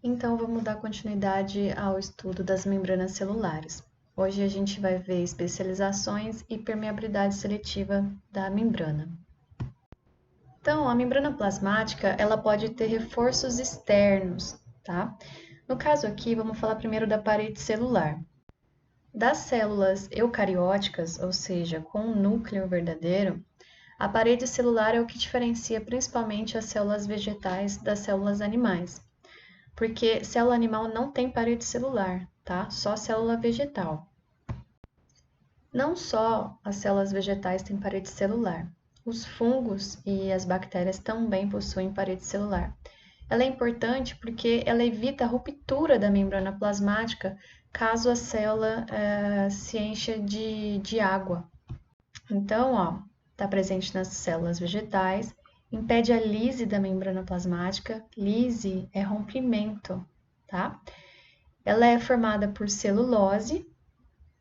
Então, vamos dar continuidade ao estudo das membranas celulares. Hoje a gente vai ver especializações e permeabilidade seletiva da membrana. Então, a membrana plasmática, ela pode ter reforços externos, tá? No caso aqui, vamos falar primeiro da parede celular. Das células eucarióticas, ou seja, com um núcleo verdadeiro, a parede celular é o que diferencia principalmente as células vegetais das células animais. Porque célula animal não tem parede celular, tá? Só célula vegetal. Não só as células vegetais têm parede celular, os fungos e as bactérias também possuem parede celular. Ela é importante porque ela evita a ruptura da membrana plasmática caso a célula se encha de água. Então, ó, está presente nas células vegetais, impede a lise da membrana plasmática. Lise é rompimento, tá? Ela é formada por celulose,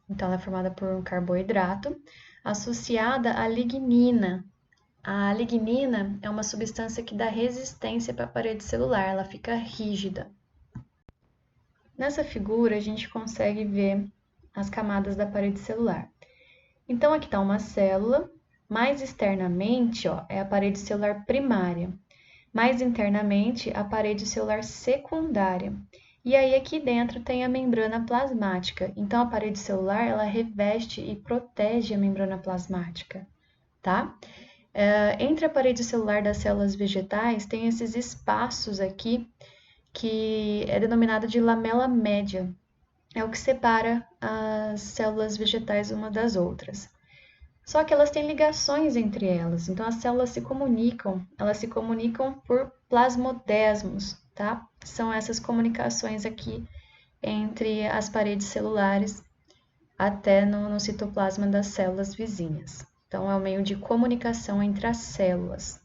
então ela é formada por um carboidrato, associada à lignina. A lignina é uma substância que dá resistência para a parede celular, ela fica rígida. Nessa figura, a gente consegue ver as camadas da parede celular. Então, aqui está uma célula, mais externamente, ó, é a parede celular primária. Mais internamente, a parede celular secundária. E aí aqui dentro tem a membrana plasmática. Então a parede celular ela reveste e protege a membrana plasmática, tá? Entre a parede celular das células vegetais tem esses espaços aqui que é denominado de lamela média. É o que separa as células vegetais uma das outras. Só que elas têm ligações entre elas, então as células elas se comunicam por plasmodesmos, tá? São essas comunicações aqui entre as paredes celulares até no citoplasma das células vizinhas. Então, é o meio de comunicação entre as células.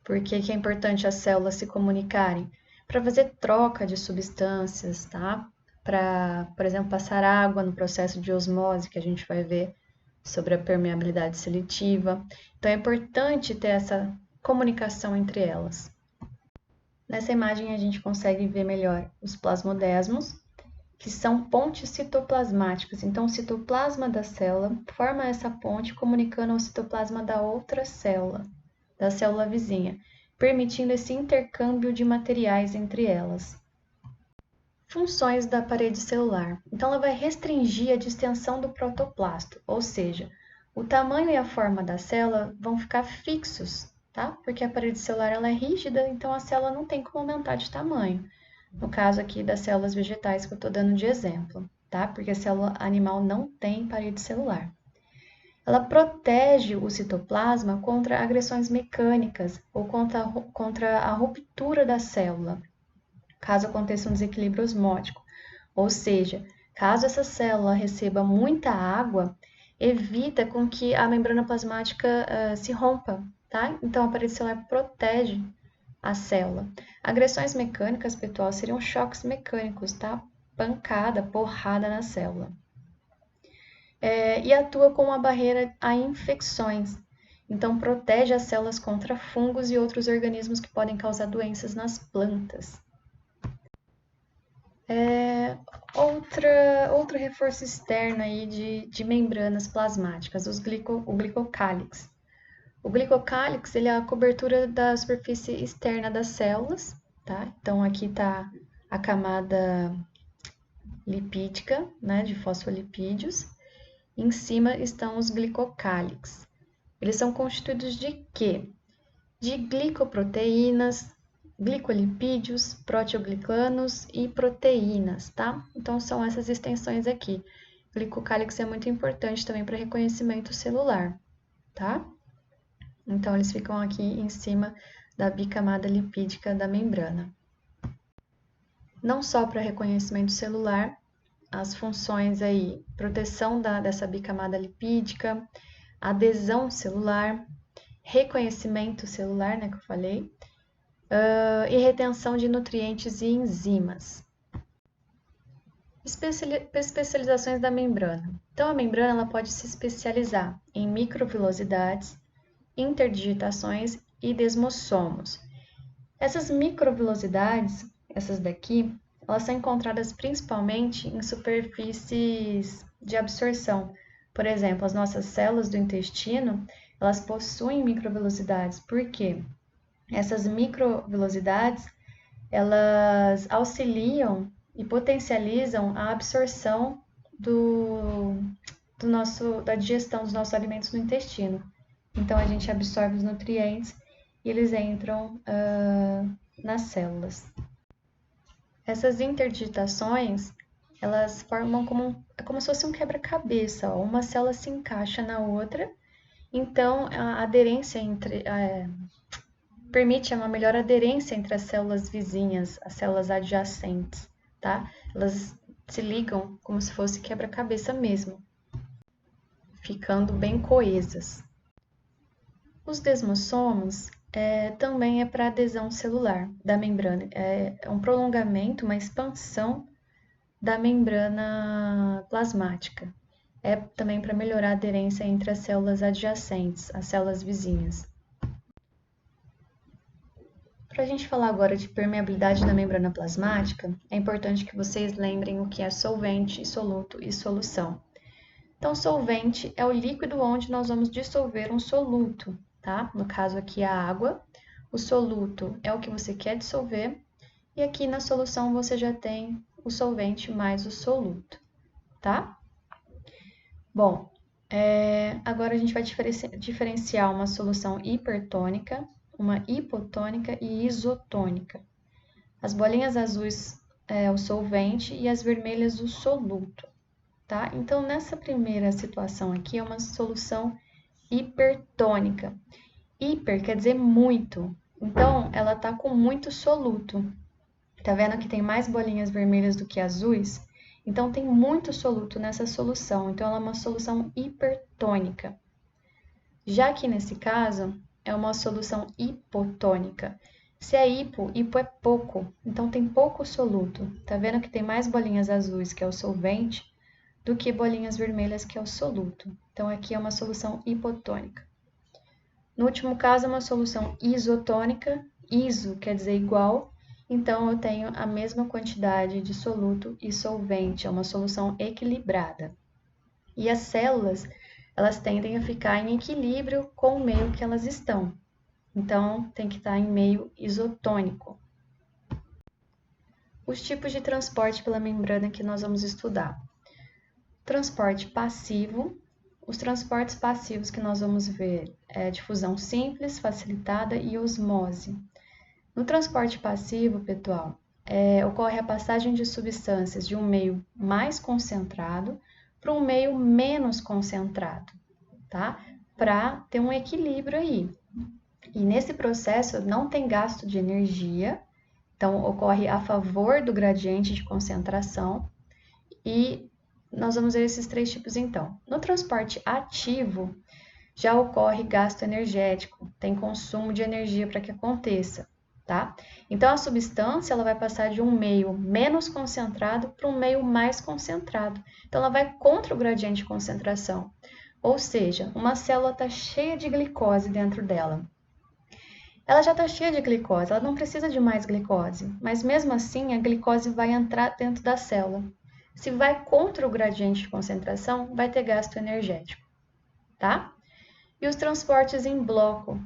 Por que é importante as células se comunicarem? Para fazer troca de substâncias, tá? Para, por exemplo, passar água no processo de osmose, que a gente vai ver sobre a permeabilidade seletiva. Então, é importante ter essa comunicação entre elas. Nessa imagem, a gente consegue ver melhor os plasmodesmos, que são pontes citoplasmáticas. Então, o citoplasma da célula forma essa ponte comunicando ao citoplasma da outra célula, da célula vizinha, permitindo esse intercâmbio de materiais entre elas. Funções da parede celular. Então, ela vai restringir a distensão do protoplasto, ou seja, o tamanho e a forma da célula vão ficar fixos, tá? Porque a parede celular ela é rígida, então a célula não tem como aumentar de tamanho. No caso aqui das células vegetais que eu estou dando de exemplo, tá? Porque a célula animal não tem parede celular. Ela protege o citoplasma contra agressões mecânicas ou contra a ruptura da célula, caso aconteça um desequilíbrio osmótico. Ou seja, caso essa célula receba muita água, evita com que a membrana plasmática se rompa, tá? Então, a parede celular protege a célula. Agressões mecânicas, pessoal, seriam choques mecânicos, tá? Pancada, porrada na célula. E atua como uma barreira a infecções. Então, protege as células contra fungos e outros organismos que podem causar doenças nas plantas. Outro reforço externo aí de membranas plasmáticas, o glicocálix. O glicocálix ele é a cobertura da superfície externa das células, tá? Então aqui está a camada lipídica, né, de fosfolipídios. Em cima estão os glicocálix. Eles são constituídos de quê? De glicoproteínas, glicolipídios, proteoglicanos e proteínas, tá? Então, são essas extensões aqui. O glicocálix é muito importante também para reconhecimento celular, tá? Então, eles ficam aqui em cima da bicamada lipídica da membrana. Não só para reconhecimento celular, as funções aí, proteção dessa bicamada lipídica, adesão celular, reconhecimento celular, né, que eu falei, e retenção de nutrientes e enzimas. Especializações da membrana. Então, a membrana ela pode se especializar em microvilosidades, interdigitações e desmossomos. Essas microvilosidades essas daqui, elas são encontradas principalmente em superfícies de absorção. Por exemplo, as nossas células do intestino, elas possuem microvelocidades. Por quê? Essas microvelocidades, elas auxiliam e potencializam a absorção da digestão dos nossos alimentos no intestino. Então, a gente absorve os nutrientes e eles entram nas células. Essas interdigitações, elas formam como se fosse um quebra-cabeça. Uma célula se encaixa na outra, então a aderência permite uma melhor aderência entre as células vizinhas, as células adjacentes, tá? Elas se ligam como se fosse quebra-cabeça mesmo, ficando bem coesas. Os desmossomos também é para adesão celular da membrana. É um prolongamento, uma expansão da membrana plasmática. É também para melhorar a aderência entre as células adjacentes, as células vizinhas. Para a gente falar agora de permeabilidade da membrana plasmática, é importante que vocês lembrem o que é solvente, soluto e solução. Então, solvente é o líquido onde nós vamos dissolver um soluto, tá? No caso aqui, a água. O soluto é o que você quer dissolver. E aqui na solução você já tem o solvente mais o soluto, tá? Bom, agora a gente vai diferenciar uma solução hipertônica, uma hipotônica e isotônica. As bolinhas azuis é o solvente e as vermelhas o soluto, tá? Então, nessa primeira situação aqui é uma solução hipertônica. Hiper quer dizer muito, então ela tá com muito soluto. Tá vendo que tem mais bolinhas vermelhas do que azuis? Então, tem muito soluto nessa solução, então ela é uma solução hipertônica. Já que nesse caso, é uma solução hipotônica. Se é hipo é pouco, então tem pouco soluto. Tá vendo que tem mais bolinhas azuis, que é o solvente, do que bolinhas vermelhas, que é o soluto. Então, aqui é uma solução hipotônica. No último caso, é uma solução isotônica. Iso quer dizer igual, então eu tenho a mesma quantidade de soluto e solvente, é uma solução equilibrada. E as células, elas tendem a ficar em equilíbrio com o meio que elas estão. Então, tem que estar em meio isotônico. Os tipos de transporte pela membrana que nós vamos estudar. Transporte passivo. Os transportes passivos que nós vamos ver é difusão simples, facilitada e osmose. No transporte passivo, pessoal, ocorre a passagem de substâncias de um meio mais concentrado para um meio menos concentrado, tá? Para ter um equilíbrio aí. E nesse processo não tem gasto de energia, então ocorre a favor do gradiente de concentração e nós vamos ver esses três tipos então. No transporte ativo, já ocorre gasto energético, tem consumo de energia para que aconteça, tá? Então, a substância ela vai passar de um meio menos concentrado para um meio mais concentrado. Então, ela vai contra o gradiente de concentração. Ou seja, uma célula está cheia de glicose dentro dela. Ela já está cheia de glicose, ela não precisa de mais glicose, mas mesmo assim a glicose vai entrar dentro da célula. Se vai contra o gradiente de concentração, vai ter gasto energético, tá? E os transportes em bloco,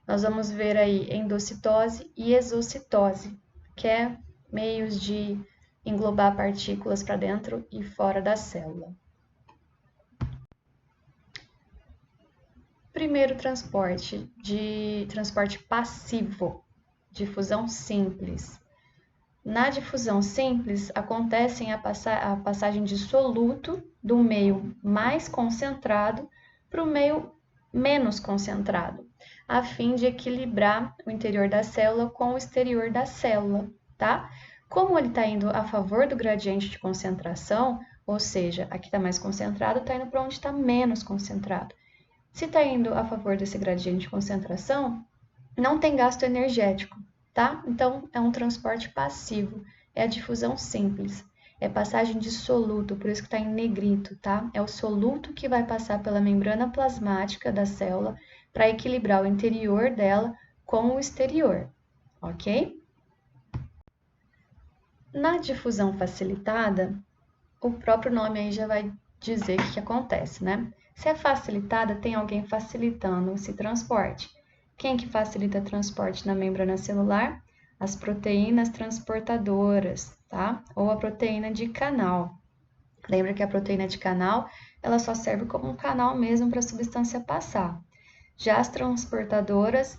nós vamos ver aí endocitose e exocitose, que é meios de englobar partículas para dentro e fora da célula. Primeiro transporte, de transporte passivo, difusão simples. Na difusão simples, acontece a passagem de soluto do meio mais concentrado para o meio menos concentrado, a fim de equilibrar o interior da célula com o exterior da célula, tá? Como ele está indo a favor do gradiente de concentração, ou seja, aqui está mais concentrado, está indo para onde está menos concentrado. Se está indo a favor desse gradiente de concentração, não tem gasto energético, tá? Então, é um transporte passivo, é a difusão simples, é passagem de soluto, por isso que está em negrito, tá? É o soluto que vai passar pela membrana plasmática da célula para equilibrar o interior dela com o exterior, ok? Na difusão facilitada, o próprio nome aí já vai dizer o que acontece, né? Se é facilitada, tem alguém facilitando esse transporte. Quem que facilita o transporte na membrana celular? As proteínas transportadoras, tá? Ou a proteína de canal. Lembra que a proteína de canal, ela só serve como um canal mesmo para a substância passar. Já as transportadoras,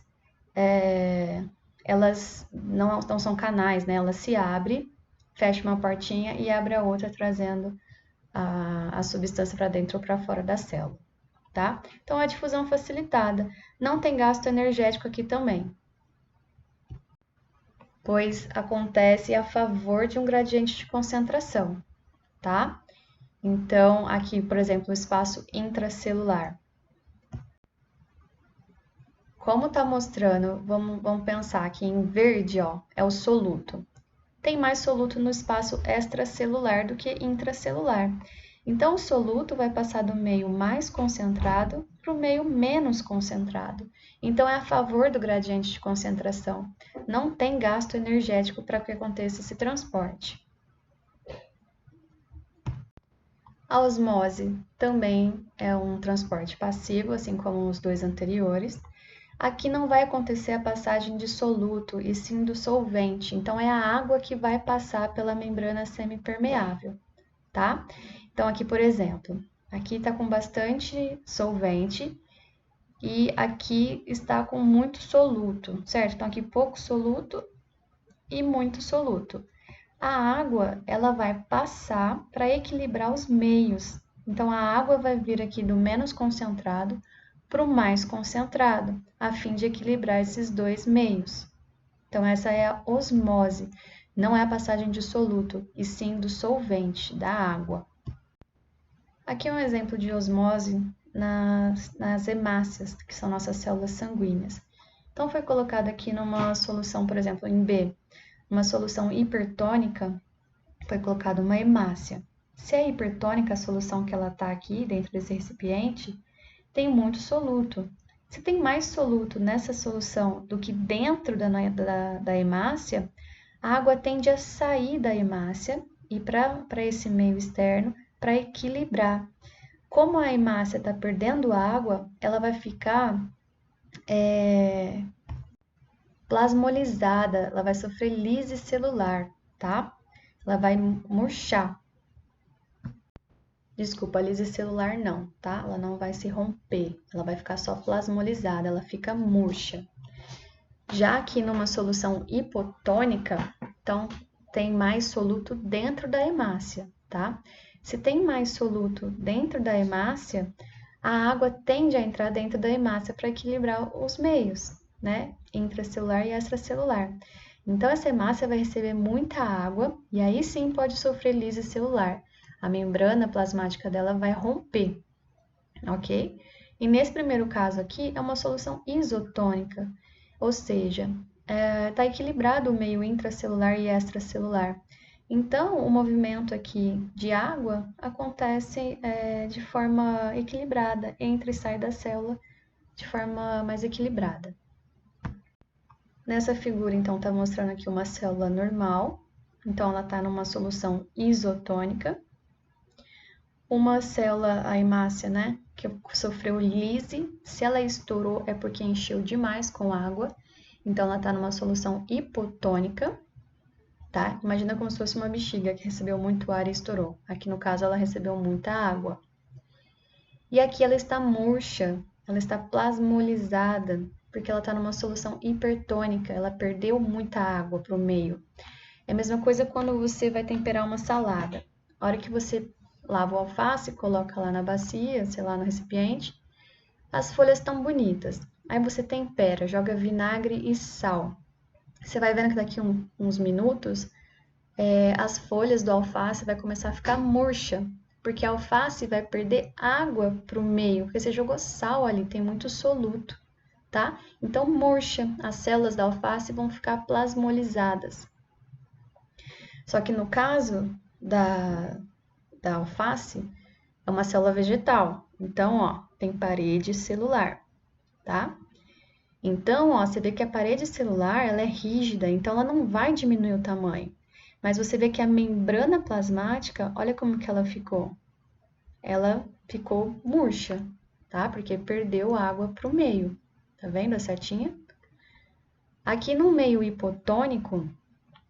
elas não são canais, né? Elas se abrem, fecha uma portinha e abre a outra, trazendo a substância para dentro ou para fora da célula, tá? Então, a difusão facilitada. Não tem gasto energético aqui também, pois acontece a favor de um gradiente de concentração, tá? Então, aqui, por exemplo, o espaço intracelular. Como está mostrando, vamos pensar aqui em verde, ó, é o soluto. Tem mais soluto no espaço extracelular do que intracelular. Então, o soluto vai passar do meio mais concentrado para o meio menos concentrado. Então, é a favor do gradiente de concentração. Não tem gasto energético para que aconteça esse transporte. A osmose também é um transporte passivo, assim como os dois anteriores. Aqui não vai acontecer a passagem de soluto, e sim do solvente. Então, é a água que vai passar pela membrana semipermeável, tá? Então, aqui, por exemplo, aqui está com bastante solvente e aqui está com muito soluto, certo? Então, aqui pouco soluto e muito soluto. A água, ela vai passar para equilibrar os meios. Então, a água vai vir aqui do menos concentrado para o mais concentrado, a fim de equilibrar esses dois meios. Então, essa é a osmose, não é a passagem de soluto, e sim do solvente, da água. Aqui é um exemplo de osmose nas hemácias, que são nossas células sanguíneas. Então, foi colocado aqui numa solução, por exemplo, em B, uma solução hipertônica, foi colocada uma hemácia. Se é hipertônica a solução que ela está aqui dentro desse recipiente, tem muito soluto. Se tem mais soluto nessa solução do que dentro da hemácia, a água tende a sair da hemácia e para esse meio externo para equilibrar. Como a hemácia está perdendo água, ela vai ficar plasmolizada, ela vai sofrer lise celular, tá? Ela vai murchar. Desculpa, a lise celular não, tá? Ela não vai se romper, ela vai ficar só plasmolizada, ela fica murcha. Já que numa solução hipotônica, então tem mais soluto dentro da hemácia, tá? Se tem mais soluto dentro da hemácia, a água tende a entrar dentro da hemácia para equilibrar os meios, né? Intracelular e extracelular. Então, essa hemácia vai receber muita água e aí sim pode sofrer lise celular. A membrana plasmática dela vai romper, ok? E nesse primeiro caso aqui é uma solução isotônica, ou seja, está equilibrado o meio intracelular e extracelular. Então, o movimento aqui de água acontece de forma equilibrada, entra e sai da célula de forma mais equilibrada. Nessa figura, então, está mostrando aqui uma célula normal, então ela está numa solução isotônica. Uma célula, a hemácia, né, que sofreu lise, se ela estourou é porque encheu demais com água, então ela está numa solução hipotônica. Tá? Imagina como se fosse uma bexiga que recebeu muito ar e estourou. Aqui no caso ela recebeu muita água. E aqui ela está murcha, ela está plasmolizada, porque ela está numa solução hipertônica, ela perdeu muita água para o meio. É a mesma coisa quando você vai temperar uma salada. A hora que você lava o alface, coloca lá na bacia, sei lá, no recipiente, as folhas estão bonitas. Aí você tempera, joga vinagre e sal. Você vai vendo que daqui uns minutos, as folhas do alface vai começar a ficar murcha, porque a alface vai perder água para o meio, porque você jogou sal ali, tem muito soluto, tá? Então, murcha, as células da alface vão ficar plasmolizadas. Só que no caso da alface, é uma célula vegetal, então, ó, tem parede celular, tá? Então, ó, você vê que a parede celular, ela é rígida, então ela não vai diminuir o tamanho. Mas você vê que a membrana plasmática, olha como que ela ficou. Ela ficou murcha, tá? Porque perdeu água para o meio. Tá vendo a setinha? Aqui no meio hipotônico,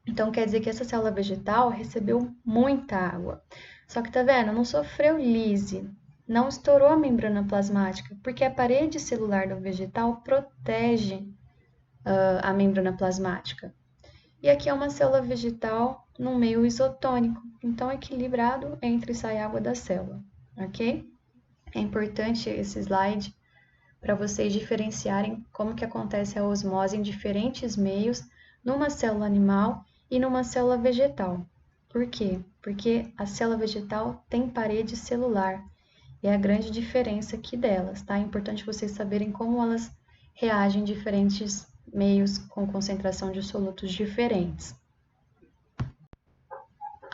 então quer dizer que essa célula vegetal recebeu muita água. Só que tá vendo? Não sofreu lise, não estourou a membrana plasmática, porque a parede celular do vegetal protege a membrana plasmática. E aqui é uma célula vegetal no meio isotônico, então equilibrado entre sai água da célula, ok? É importante esse slide para vocês diferenciarem como que acontece a osmose em diferentes meios numa célula animal e numa célula vegetal. Por quê? Porque a célula vegetal tem parede celular e é a grande diferença aqui delas, tá? É importante vocês saberem como elas reagem em diferentes meios com concentração de solutos diferentes.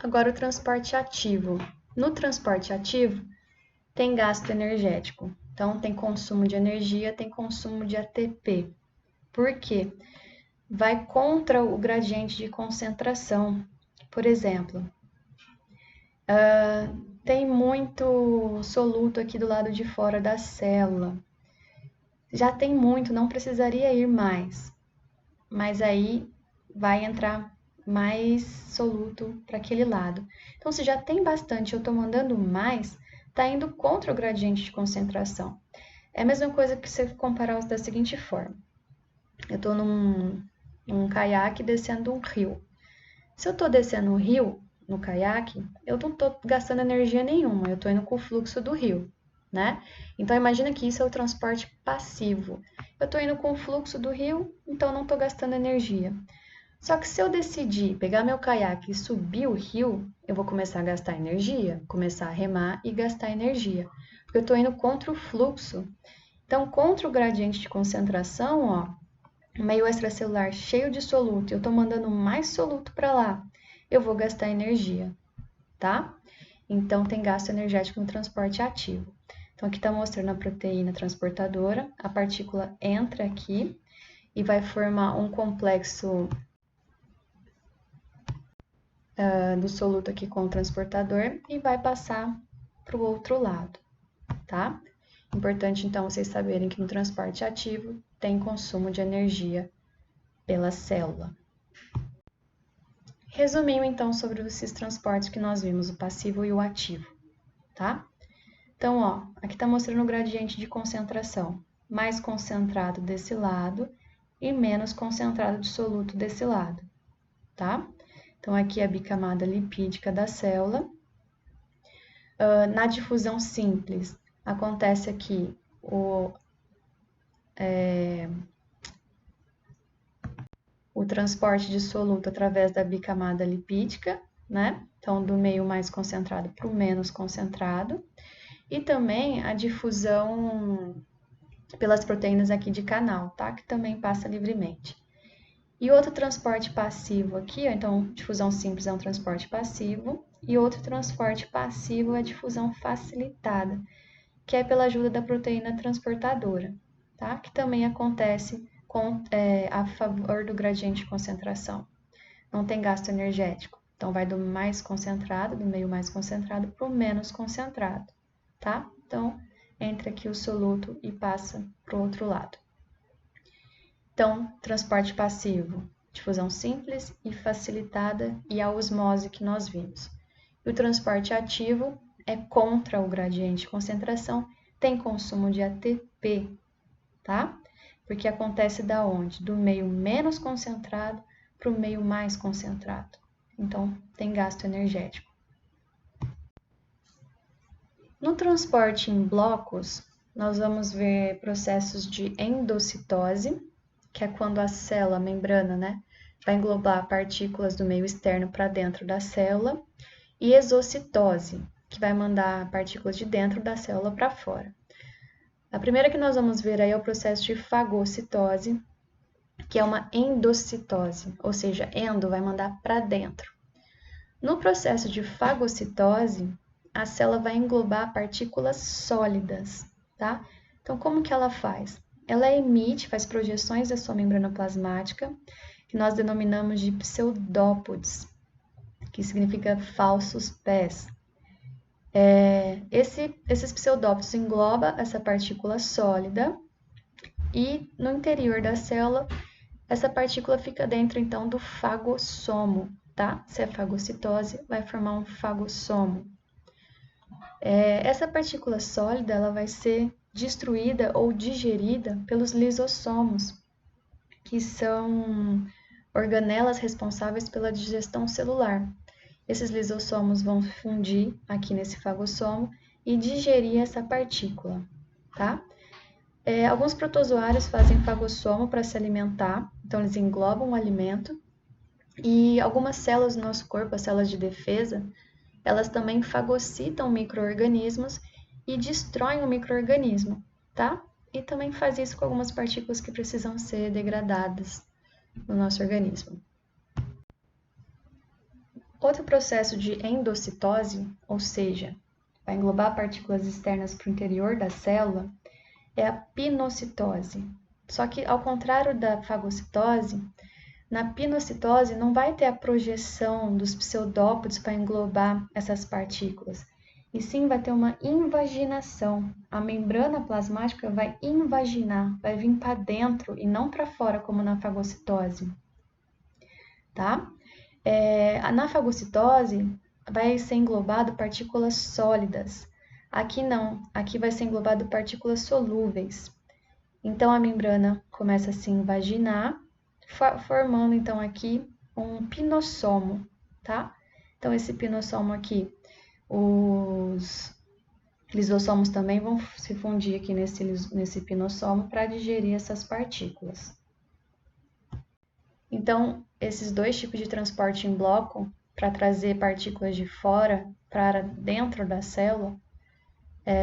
Agora, o transporte ativo. No transporte ativo, tem gasto energético. Então, tem consumo de energia, tem consumo de ATP. Por quê? Vai contra o gradiente de concentração. Por exemplo, tem muito soluto aqui do lado de fora da célula. Já tem muito, não precisaria ir mais. Mas aí vai entrar mais soluto para aquele lado. Então, se já tem bastante, eu estou mandando mais, está indo contra o gradiente de concentração. É a mesma coisa que você comparar da seguinte forma. Eu estou num caiaque descendo um rio. Se eu estou descendo um rio no caiaque, eu não estou gastando energia nenhuma, eu estou indo com o fluxo do rio, né? Então, imagina que isso é o transporte passivo. Eu estou indo com o fluxo do rio, então não estou gastando energia. Só que se eu decidir pegar meu caiaque e subir o rio, eu vou começar a gastar energia, começar a remar e gastar energia, porque eu estou indo contra o fluxo. Então, contra o gradiente de concentração, ó, meio extracelular cheio de soluto, eu estou mandando mais soluto para lá, eu vou gastar energia, tá? Então, tem gasto energético no transporte ativo. Então, aqui está mostrando a proteína transportadora, a partícula entra aqui e vai formar um complexo do soluto aqui com o transportador e vai passar para o outro lado, tá? Importante, então, vocês saberem que no transporte ativo tem consumo de energia pela célula. Resumindo, então, sobre esses transportes que nós vimos, o passivo e o ativo, tá? Então, ó, aqui está mostrando o gradiente de concentração. Mais concentrado desse lado e menos concentrado de soluto desse lado, tá? Então, aqui é a bicamada lipídica da célula. Na difusão simples, acontece aqui o transporte de soluto através da bicamada lipídica, né? Então, do meio mais concentrado para o menos concentrado. E também a difusão pelas proteínas aqui de canal, tá? Que também passa livremente. E outro transporte passivo aqui, ó, então, difusão simples é um transporte passivo, e outro transporte passivo é a difusão facilitada, que é pela ajuda da proteína transportadora, tá? Que também acontece a favor do gradiente de concentração. Não tem gasto energético, então vai do mais concentrado, do meio mais concentrado, para o menos concentrado, tá? Então, entra aqui o soluto e passa para o outro lado. Então, transporte passivo, difusão simples e facilitada e a osmose que nós vimos. E o transporte ativo é contra o gradiente de concentração, tem consumo de ATP, tá? Porque acontece da onde? Do meio menos concentrado para o meio mais concentrado. Então, tem gasto energético. No transporte em blocos, nós vamos ver processos de endocitose, que é quando a célula, a membrana, né, vai englobar partículas do meio externo para dentro da célula, e exocitose, que vai mandar partículas de dentro da célula para fora. A primeira que nós vamos ver aí é o processo de fagocitose, que é uma endocitose, ou seja, endo vai mandar para dentro. No processo de fagocitose, a célula vai englobar partículas sólidas, tá? Então, como que ela faz? Ela emite, faz projeções da sua membrana plasmática, que nós denominamos de pseudópodes. que significa falsos pés. Esses pseudófitos englobam essa partícula sólida e no interior da célula, essa partícula fica dentro, então, do fagossomo, tá? Se é fagocitose, vai formar um fagossomo. Essa partícula sólida, ela vai ser destruída ou digerida pelos lisossomos, que são organelas responsáveis pela digestão celular. Esses lisossomos vão fundir aqui nesse fagossomo e digerir essa partícula, tá? Alguns protozoários fazem fagossomo para se alimentar, então eles englobam o alimento. E algumas células do nosso corpo, as células de defesa, elas também fagocitam micro-organismos e destroem o micro-organismo, tá? E também faz isso com algumas partículas que precisam ser degradadas no nosso organismo. Outro processo de endocitose, ou seja, vai englobar partículas externas para o interior da célula, é a pinocitose. Só que, ao contrário da fagocitose, na pinocitose não vai ter a projeção dos pseudópodos para englobar essas partículas, e sim vai ter uma invaginação. A membrana plasmática vai invaginar, vai vir para dentro e não para fora, como na fagocitose, tá? Na fagocitose vai ser englobado partículas sólidas. Aqui não, aqui vai ser englobado partículas solúveis. Então a membrana começa a se invaginar, formando então aqui um pinossomo, tá? Então esse pinossomo aqui, os lisossomos também vão se fundir aqui nesse pinossomo para digerir essas partículas. Então, esses dois tipos de transporte em bloco, para trazer partículas de fora para dentro da célula,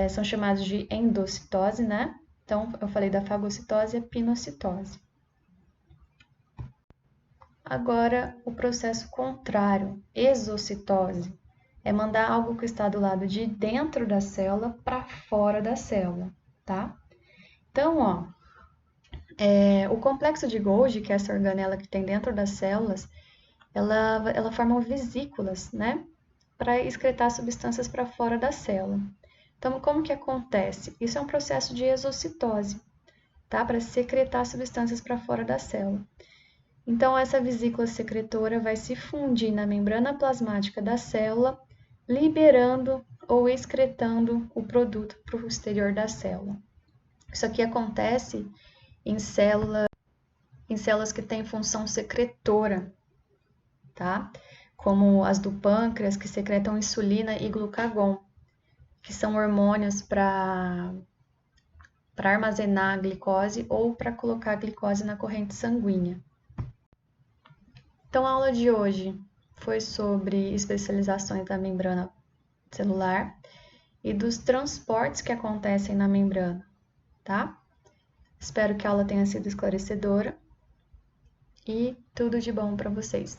são chamados de endocitose, né? Então, eu falei da fagocitose e a pinocitose. Agora, o processo contrário, exocitose, é mandar algo que está do lado de dentro da célula para fora da célula, tá? Então, ó, o complexo de Golgi, que é essa organela que tem dentro das células, ela forma vesículas, né? Para excretar substâncias para fora da célula. Então, como que acontece? Isso é um processo de exocitose, tá? Para secretar substâncias para fora da célula. Então, essa vesícula secretora vai se fundir na membrana plasmática da célula, liberando ou excretando o produto para o exterior da célula. Isso aqui acontece em células que têm função secretora, tá? Como as do pâncreas, que secretam insulina e glucagon, que são hormônios para armazenar a glicose ou para colocar a glicose na corrente sanguínea. Então, a aula de hoje foi sobre especializações da membrana celular e dos transportes que acontecem na membrana, tá? Espero que a aula tenha sido esclarecedora e tudo de bom para vocês.